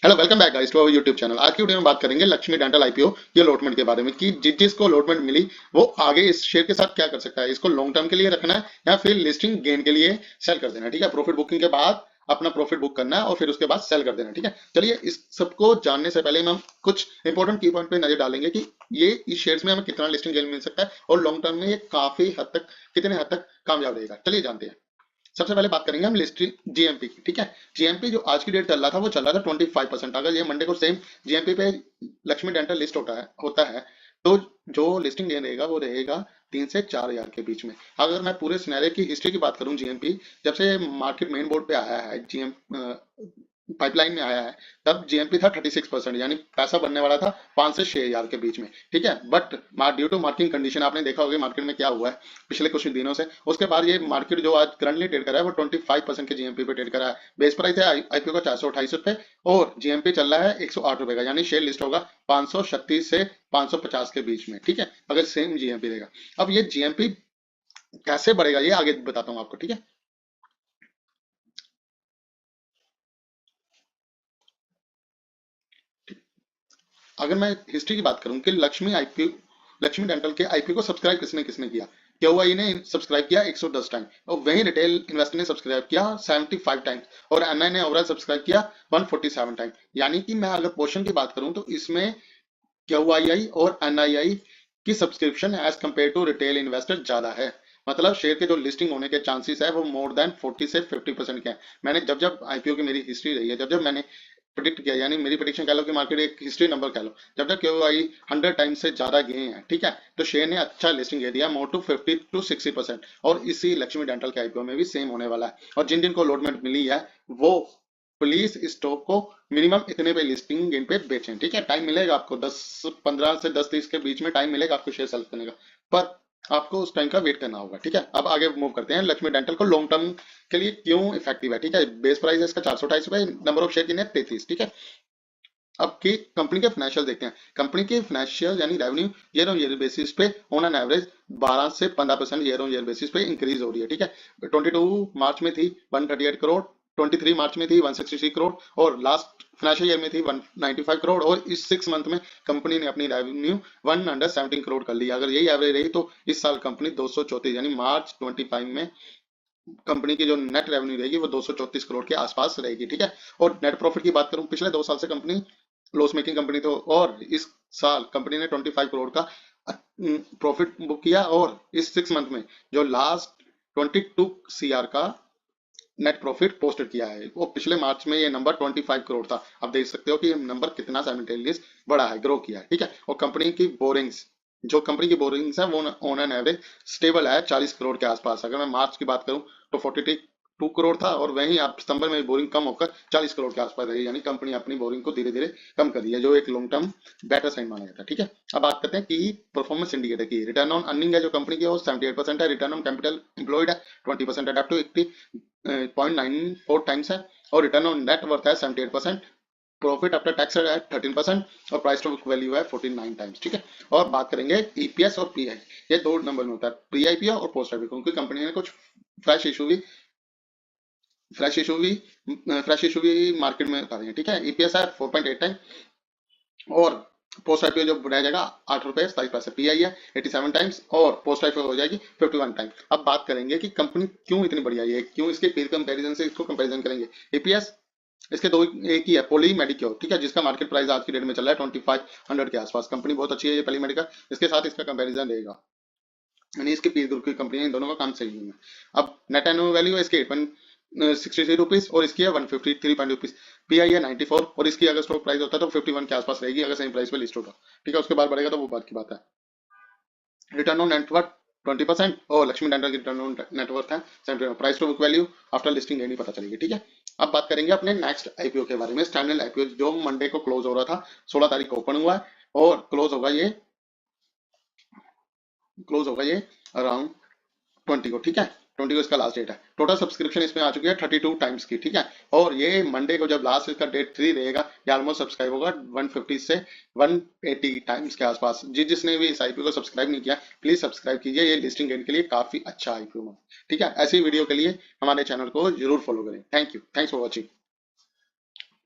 Hello, welcome back guys to our YouTube channel. आज की video में बात करेंगे लक्ष्मी डेंटल आईपीओ की अलॉटमेंट के बारे में कि जिसको अलॉटमेंट मिली वो आगे इस शेयर के साथ क्या कर सकता है। इसको लॉन्ग टर्म के लिए रखना है या फिर लिस्टिंग गेन के लिए सेल कर देना है। ठीक है, प्रॉफिट बुकिंग के बाद अपना प्रॉफिट बुक करना है और फिर उसके बाद सेल कर देना है। ठीक है, चलिए इस सबको जानने से पहले हम कुछ इंपॉर्टेंट की पॉइंट पे नजर डालेंगे कि ये इस शेयर्स में हमें कितना लिस्टिंग गेन मिल सकता है और लॉन्ग टर्म में ये काफी हद तक कितने हद तक कामयाब रहेगा। चलिए जानते हैं। सबसे पहले बात करेंगे हम लिस्ट जीएमपी की। ठीक है, जीएमपी जो आज की डेट चल रहा था वो चल रहा था 25%। अगर ये मंडे को सेम जीएमपी पे लक्ष्मी डेंटल लिस्ट होता है तो जो लिस्टिंग गेन रहेगा वो रहेगा 3 से 4 हजार के बीच में। अगर मैं पूरे सिनेरियो की हिस्ट्री की बात करूं, जीएमपी जब से मार्केट मेन बोर्ड पे आया है, जीएम पाइपलाइन में आया है, तब जीएमपी था 36%, यानी पैसा बनने वाला था 5 से 6 हजार के बीच में। ठीक है, but due to market condition आपने देखा होगा मार्केट में क्या हुआ है पिछले कुछ दिनों से। उसके बाद ये मार्केट जो आज करंटली ट्रेड कर रहा है वो 25% के जीएमपी पे ट्रेड कर रहा है। बेस प्राइस है आईपीओ का 428 रुपए और जीएमपी चल रहा है 108 रुपए का, यानी शेयर लिस्ट होगा 536 से 550 के बीच में। ठीक है, अगर सेम जीएमपी रहेगा। अब ये जीएमपी कैसे बढ़ेगा ये आगे बताता हूँ आपको। ठीक है, अगर मैं हिस्ट्री की बात करूं कि लक्ष्मी डेंटल के आईपीओ को सब्सक्राइब किसने किसने किया। क्यूआई ने सब्सक्राइब किया 110 टाइम और वहीं रिटेल इन्वेस्टर ने सब्सक्राइब किया 75 टाइम और एनआई ने ओवरऑल सब्सक्राइब किया 147 टाइम। यानी कि मैं अगर पोर्शन की बात करूं तो इसमें क्यूआई और एनआईआई की subscription as compared to retail investor ज्यादा है। मतलब शेयर के जो लिस्टिंग होने के चांसेस है वो मोर देन 40 से 50% के हैं। मैंने जब जब आईपीओ की मेरी हिस्ट्री रही है, जब जब मैंने प्रिडिक्ट किया, यानी मेरी प्रिडिक्शन कह लो कि मार्केट एक हिस्ट्री नंबर कह लो, जब तक क्यू आई 100 टाइम से ज्यादा गए हैं, ठीक है, तो शेयर ने अच्छा लिस्टिंग दे दिया, मोर टू 50 to 60%। और इसी लक्ष्मी डेंटल के आईपीओ में भी सेम होने वाला है। और जिन जिन को अलॉटमेंट मिली है वो प्लीज स्टॉक को मिनिमम इतने पे लिस्टिंग इन पे बेचें। ठीक है, टाइम मिलेगा आपको 10-15 से 10-30 के बीच में टाइम मिलेगा आपको शेयर सेल करने का, पर आपको उस टाइम का वेट करना होगा। ठीक है, अब आगे मूव करते हैं। लक्ष्मी डेंटल को लॉन्ग टर्म के लिए क्यों इफेक्टिव है। ठीक है, बेस प्राइस है इसका 428 रुपए, नंबर ऑफ शेयर कितने 33। ठीक है, अब की कंपनी के फाइनेंशियल देखते हैं। कंपनी के फाइनेंशियल यानी revenue year on year basis पे ऑन एन एवरेज 12 से 15% ईयर ऑन ईयर बेसिस पे इंक्रीज हो रही है। ठीक है, 22 मार्च में थी 138 करोड़, 23 मार्च में थी 163 करोड़ और लास्ट फाइनेंशियल ईयर में थी 195 करोड़। और इस 6 मंथ में कंपनी ने अपनी रेवेन्यू 117 करोड़ कर ली। अगर यही एवरेज रही तो इस साल कंपनी 234 यानी मार्च 25 में कंपनी की जो नेट रेवेन्यू रहेगी वो 234 करोड़ के आसपास रहेगी। ठीक है, और नेट प्रॉफिट की बात करूं, पिछले 2 साल से कंपनी लॉस मेकिंग कंपनी तो, और इस साल कंपनी ने 25 करोड़ का प्रॉफिट बुक किया और इस 6 मंथ में जो लास्ट 22 सीआर का नेट प्रॉफिट पोस्टेड किया है। वो पिछले मार्च में ये नंबर 25 करोड़ था। आप देख सकते हो कि ये नंबर कितना साइमल्टेनियस बढ़ा है, ग्रो किया है। ठीक है, और कंपनी की बोरिंग्स, जो कंपनी की बोरिंग्स है वो ऑन एन एवरेज स्टेबल है 40 करोड़ के आसपास। अगर मैं मार्च की बात करूं तो 42 करोड़ था और वहीं आप सितंबर में बोरिंग कम होकर 40 करोड़ के आसपास रही, यानी कंपनी अपनी बोरिंग को धीरे धीरे कम कर रही है, जो एक लॉन्ग टर्म बेटर साइन माना जाता है। ठीक है, अब बात करते हैं कि परफॉर्मेंस इंडिकेटर की। रिटर्न ऑन अर्निंग है जो कंपनी की, वो 78% है। रिटर्न ऑन कैपिटल एम्प्लॉयड है 20% है, अप टू 80.94 टाइम्स है। और रिटर्न ऑन नेट वर्थ है 78%। प्रॉफिट आफ्टर टैक्स है 13% और प्राइस टू बुक वैल्यू है 49 टाइम्स। ठीक है, और बात करेंगे ईपीएस और पीआई। ये 2 नंबर में होता है, प्री आईपीओ और पोस्ट आईपीओ, क्योंकि कंपनी ने कुछ फ्रेश इशू भी फ्रेश इशू भी फ्रेश इशू भी मार्केट में उतारे हैं। ठीक है, ईपीएस है 4.8 टाइम और पोस्ट आईपीओ जो रह जाएगा 8 रुपए 27 पैसे। पीआई है 87 टाइम्स और पोस्ट आईपीओ हो जाएगी 51 टाइम। अब बात करेंगे कि कंपनी क्यों इतनी बढ़िया है, क्यों इसके पीर कंपैरिजन से इसको कंपैरिजन करेंगे। ईपीएस इसके दो एक ही है, पोली मेडिक्योर। ठीक है, जिसका मार्केट प्राइस आज की डेट में चल रहा है 2500 के आसपास। कंपनी बहुत अच्छी है ये पोली मेडिकल, इसके साथ इसका कंपैरिजन रहेगा, यानी इसके पीर ग्रुप की कंपनी इन दोनों का काम सही है। अब नेट एनुअल वैल्यू है इसकी 863 रुपीज और इसकी है 153 रुपीज। पीआई है 94 और इसकी अगर स्टॉक प्राइस होता है तो 51 के आसपास रहेगी अगर सेम प्राइस पे लिस्ट होगा। ठीक है, उसके बाद बढ़ेगा तो वो बात की बात है। रिटर्न ऑन नेटवर्थ 20% और लक्ष्मी डेंटल की रिटर्न ऑन नेटवर्थ है 70। Price to book value after listing नहीं पता चलेगी। ठीक है, अब बात करेंगे अपने नेक्स्ट आईपीओ के बारे में। स्टैंडर्ड आईपीओ जो मंडे को क्लोज हो रहा था, 16 तारीख को ओपन हुआ है और क्लोज होगा ये अराउंड 20 को। ठीक है, 20 को इसका लास्ट डेट है। टोटल सब्सक्रिप्शन इसमें आ चुकी है 32 टाइम्स की। ठीक है, और ये मंडे को जब लास्ट इसका डेट 3 रहेगा, ये ऑलमोस्ट सब्सक्राइब होगा 150 से 180 टाइम्स के आसपास। जिसने भी इस आईपीओ को सब्सक्राइब नहीं किया प्लीज सब्सक्राइब कीजिए, ये लिस्टिंग गेन के लिए काफी अच्छा आईपीओ है। ठीक है, ऐसी वीडियो के लिए हमारे चैनल को जरूर फॉलो करें। Thank you, thanks for watching.